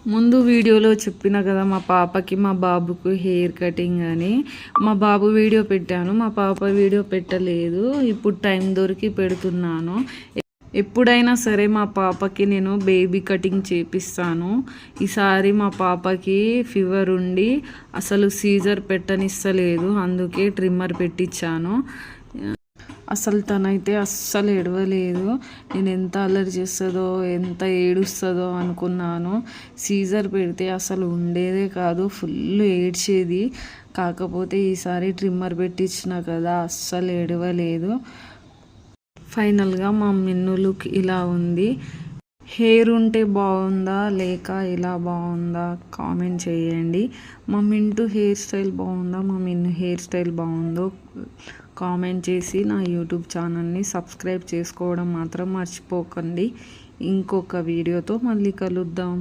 ముందు వీడియోలో చెప్పిన కదా మా పాపకి మా బాబుకు హెయిర్ కటింగ్ అని. మా బాబు వీడియో పెట్టాను, మా పాప వీడియో పెట్టలేదు. ఇప్పుడు టైం దొరికి పెడుతున్నాను. ఎప్పుడైనా సరే మా పాపకి నేను బేబీ కటింగ్ చేపిస్తాను. ఈసారి మా పాపకి ఫీవర్ ఉండి అసలు సీజర్ పెట్టనిస్తలేదు, అందుకే ట్రిమ్మర్ పెట్టించాను. అసలు తనైతే అస్సలు ఏడవలేదు. నేను ఎంత అల్లరి చేస్తుందో ఎంత ఏడుస్తుందో అనుకున్నాను. సీజర్ పెడితే అసలు ఉండేదే కాదు, ఫుల్ ఏడ్చేది. కాకపోతే ఈసారి ట్రిమ్మర్ పెట్టించిన కదా అస్సలు ఏడవలేదు. ఫైనల్గా మా మిన్ను లుక్ ఇలా ఉంది. హెయిర్ ఉంటే బాగుందా లేక ఇలా బాగుందా కామెంట్ చేయండి. మా మింటూ హెయిర్ స్టైల్ బాగుందా మా మిన్ను హెయిర్ స్టైల్ బాగుందో కామెంట్ చేసి నా యూట్యూబ్ ఛానల్ని సబ్స్క్రైబ్ చేసుకోవడం మాత్రం మర్చిపోకండి. ఇంకొక వీడియోతో మళ్ళీ కలుద్దాం.